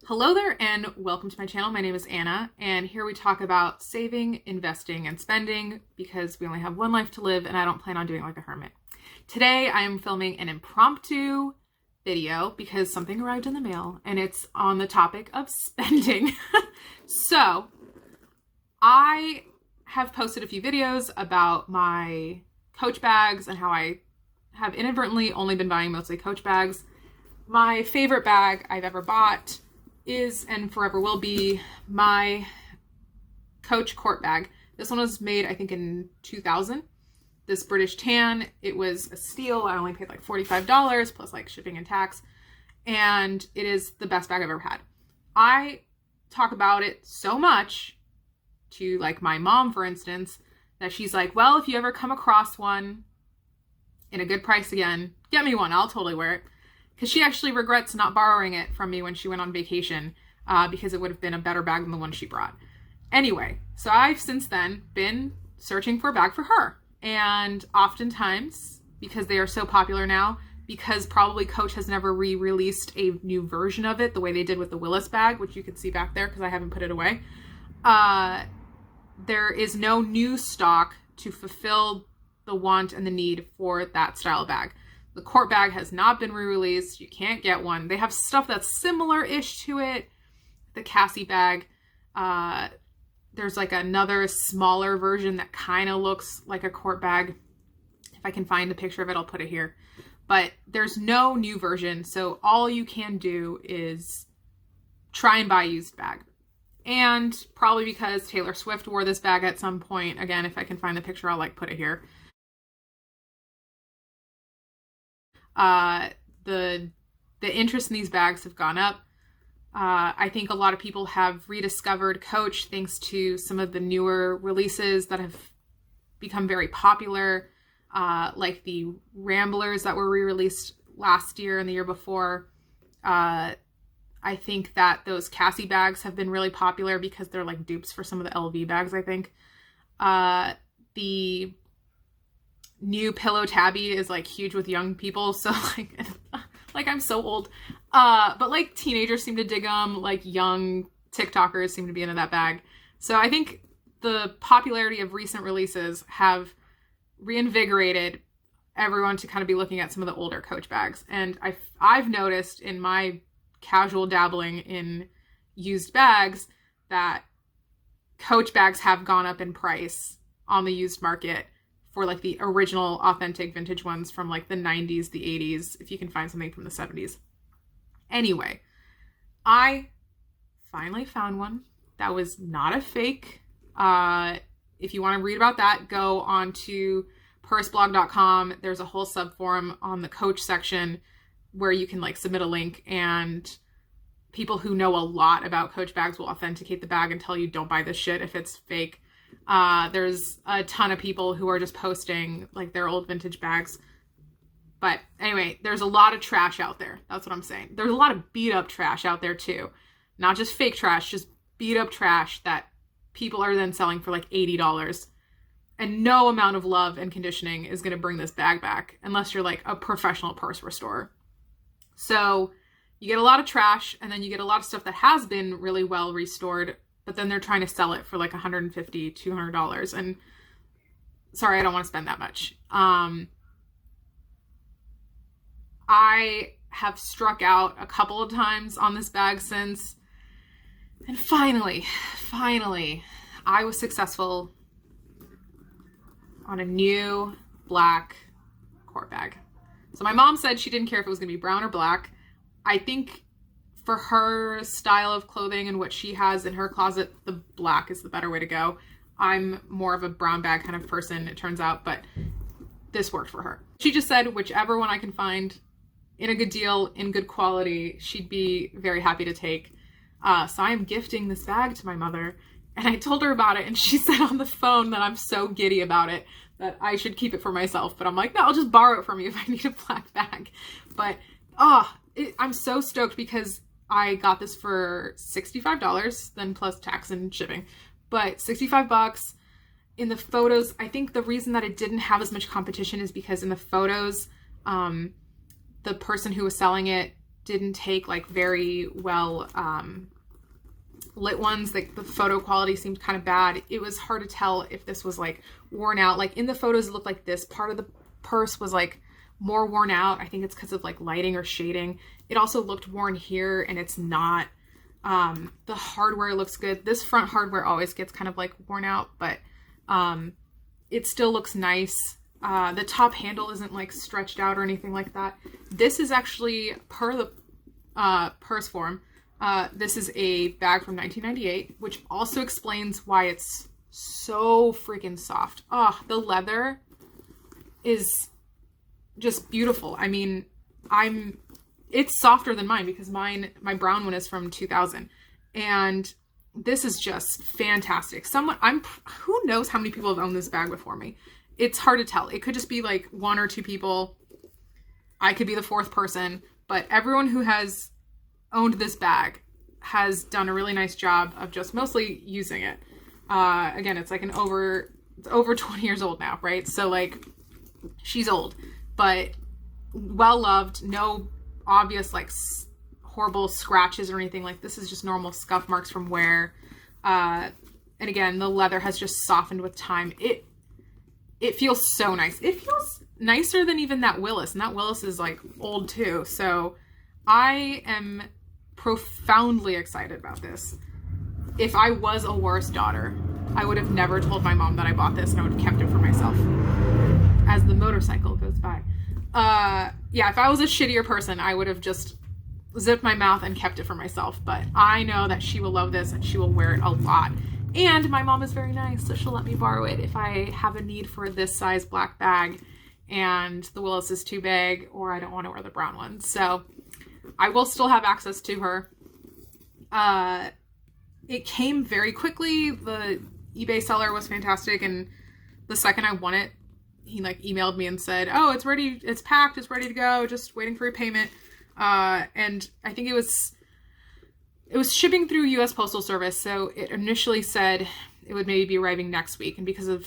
Hello there and welcome to my channel. My name is Anna and here we talk about saving, investing, and spending because we only have one life to live and I don't plan on doing like a hermit. Today I am filming an impromptu video because something arrived in the mail and it's on the topic of spending. So I have posted a few videos about my Coach bags and how I have inadvertently only been buying mostly Coach bags. My favorite bag I've ever bought is and forever will be my Coach Court bag. This one was made, I think, in 2000. This British tan, it was a steal. I only paid like $45 plus like shipping and tax. And it is the best bag I've ever had. I talk about it so much to like my mom, for instance, that she's like, well, if you ever come across one in a good price again, get me one. I'll totally wear it. Because she actually regrets not borrowing it from me when she went on vacation because it would have been a better bag than the one she brought. Anyway, so I've since then been searching for a bag for her. And oftentimes, because they are so popular now, because probably Coach has never re-released a new version of it the way they did with the Willis bag, which you can see back there because I haven't put it away, there is no new stock to fulfill the want and the need for that style bag. The Court bag has not been re-released. You can't get one. They have stuff that's similar-ish to it. The Cassie bag. There's like another smaller version that kind of looks like a Court bag. If I can find a picture of it, I'll put it here. But there's no new version. So all you can do is try and buy a used bag. And probably because Taylor Swift wore this bag at some point. Again, if I can find the picture, I'll like put it here. The interest in these bags have gone up. I think a lot of people have rediscovered Coach thanks to some of the newer releases that have become very popular, like the Ramblers that were re-released last year and the year before. I think that those Cassie bags have been really popular because they're like dupes for some of the LV bags, I think. The new Pillow Tabby is like huge with young people, so like I'm so old, but like teenagers seem to dig them, like young TikTokers seem to be into that bag. So I think the popularity of recent releases have reinvigorated everyone to kind of be looking at some of the older Coach bags. And I've noticed in my casual dabbling in used bags that Coach bags have gone up in price on the used market for like the original authentic vintage ones from like the 90s, the 80s, if you can find something from the 70s. Anyway, I finally found one that was not a fake. If you want to read about that, go on to purseblog.com. There's a whole subforum on the Coach section where you can like submit a link and people who know a lot about Coach bags will authenticate the bag and tell you don't buy this shit if it's fake. There's a ton of people who are just posting like their old vintage bags. But anyway, there's a lot of trash out there. That's what I'm saying. There's a lot of beat up trash out there too. Not just fake trash, just beat up trash that people are then selling for like $80. And no amount of love and conditioning is going to bring this bag back unless you're like a professional purse restorer. So you get a lot of trash and then you get a lot of stuff that has been really well restored, but then they're trying to sell it for like $150, $200. And sorry, I don't want to spend that much. I have struck out a couple of times on this bag since. And finally, I was successful on a new black Court bag. So my mom said she didn't care if it was going to be brown or black. I think for her style of clothing and what she has in her closet, the black is the better way to go. I'm more of a brown bag kind of person, it turns out, but this worked for her. She just said whichever one I can find in a good deal, in good quality, she'd be very happy to take. So I am gifting this bag to my mother, and I told her about it, and she said on the phone that I'm so giddy about it that I should keep it for myself. But I'm like, no, I'll just borrow it from you if I need a black bag. But I'm so stoked because I got this for $65, then plus tax and shipping, but $65 in the photos. I think the reason that it didn't have as much competition is because in the photos, the person who was selling it didn't take like very well lit ones. Like the photo quality seemed kind of bad. It was hard to tell if this was like worn out. Like in the photos it looked like this part of the purse was like more worn out. I think it's because of like lighting or shading. It also looked worn here, and it's not. The hardware looks good. This front hardware always gets kind of like worn out, but it still looks nice. The top handle isn't like stretched out or anything like that. This is actually per the purse form. This is a bag from 1998, which also explains why it's so freaking soft. Oh, the leather is just beautiful. I mean, it's softer than mine because my brown one is from 2000, and this is just fantastic. Who knows how many people have owned this bag before me? It's hard to tell. It could just be like one or two people. I could be the fourth person, but everyone who has owned this bag has done a really nice job of just mostly using it. Again, it's like it's over 20 years old now, right? So like she's old, but well loved, no obvious like horrible scratches or anything. Like this is just normal scuff marks from wear. And again, the leather has just softened with time. It feels so nice. It feels nicer than even that Willis, and that Willis is like old too. So I am profoundly excited about this. If I was a worse daughter, I would have never told my mom that I bought this, and I would have kept it for myself as the motorcycle goes by. Yeah, if I was a shittier person, I would have just zipped my mouth and kept it for myself. But I know that she will love this and she will wear it a lot. And my mom is very nice, so she'll let me borrow it if I have a need for this size black bag and the Willis is too big, or I don't want to wear the brown one. So I will still have access to her. It came very quickly. The eBay seller was fantastic, and the second I won it, he like emailed me and said, oh, it's ready, it's packed, it's ready to go, just waiting for your payment. And I think it was shipping through US Postal Service, so it initially said it would maybe be arriving next week, and because of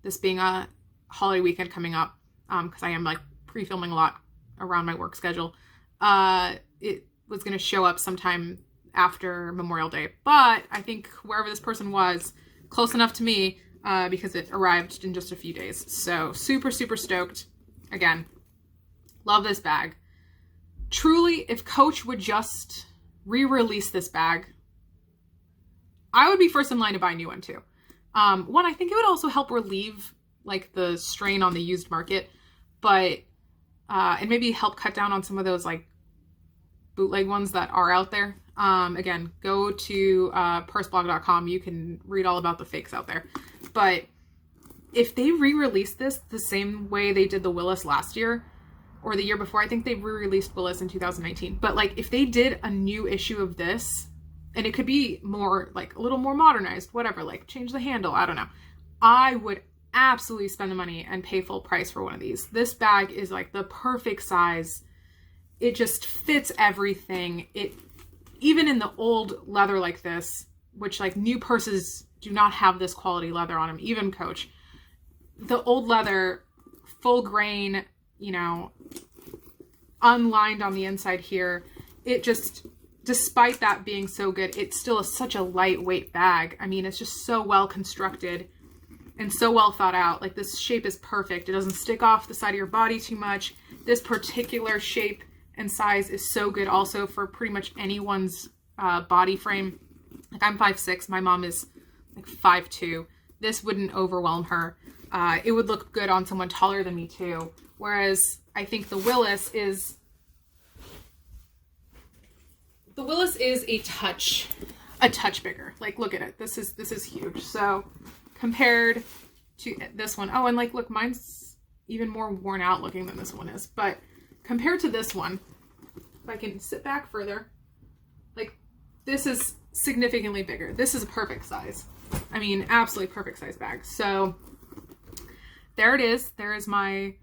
this being a holiday weekend coming up, because I am like pre-filming a lot around my work schedule, it was going to show up sometime after Memorial Day. But I think wherever this person was, close enough to me, because it arrived in just a few days. So super, super stoked. Again, love this bag. Truly, if Coach would just re-release this bag, I would be first in line to buy a new one too. One, I think it would also help relieve like the strain on the used market, but and maybe help cut down on some of those like bootleg ones that are out there. Again, go to purseblog.com. You can read all about the fakes out there. But if they re-release this the same way they did the Willis last year or the year before, I think they re-released Willis in 2019. But like if they did a new issue of this, and it could be more like a little more modernized, whatever, like change the handle, I don't know, I would absolutely spend the money and pay full price for one of these. This bag is like the perfect size. It just fits everything. Even in the old leather like this, which like new purses do not have this quality leather on them, even Coach, the old leather, full grain, you know, unlined on the inside here, it just, despite that being so good, it's still such a lightweight bag. I mean, it's just so well constructed and so well thought out. Like this shape is perfect. It doesn't stick off the side of your body too much. This particular shape and size is so good also for pretty much anyone's body frame. Like I'm 5'6", my mom is like 5'2". This wouldn't overwhelm her. It would look good on someone taller than me too. Whereas I think the Willis is a touch bigger. Like look at it. This is huge. So compared to this one, oh, and like look, mine's even more worn out looking than this one is. But compared to this one, if I can sit back further, like this is significantly bigger. This is a perfect size. I mean, absolutely perfect size bag. So there it is. There is my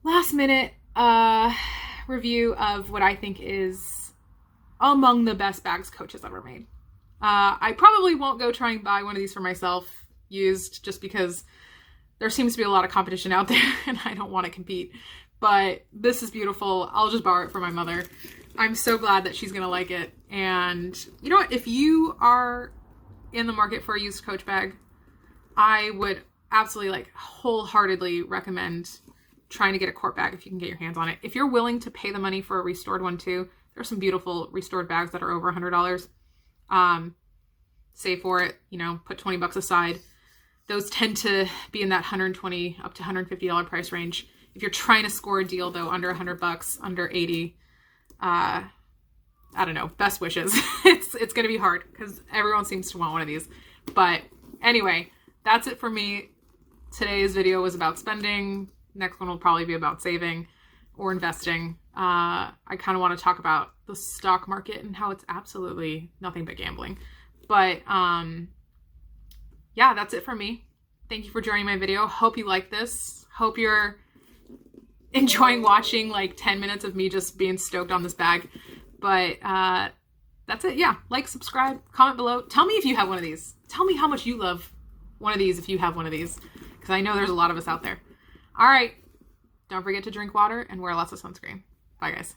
last minute review of what I think is among the best bags Coach has ever made. I probably won't go try and buy one of these for myself used, just because there seems to be a lot of competition out there and I don't want to compete. but this is beautiful. I'll just borrow it from my mother. I'm so glad that she's going to like it. And you know what? If you are in the market for a used Coach bag, I would absolutely like wholeheartedly recommend trying to get a Court bag if you can get your hands on it. If you're willing to pay the money for a restored one too, there's some beautiful restored bags that are over $100. Save for it, you know, put 20 bucks aside. Those tend to be in that $120 up to $150 price range. If you're trying to score a deal though, under $100, under 80, I don't know, best wishes. It's going to be hard because everyone seems to want one of these. But anyway, that's it for me. Today's video was about spending. Next one will probably be about saving or investing. I kind of want to talk about the stock market and how it's absolutely nothing but gambling. But yeah, that's it for me. Thank you for joining my video. Hope you like this. Hope you're enjoying watching like 10 minutes of me just being stoked on this bag. But that's it. Yeah, like, subscribe, comment below. Tell me if you have one of these. Tell me how much you love one of these if you have one of these, because I know there's a lot of us out there. All right. Don't forget to drink water and wear lots of sunscreen. Bye, guys.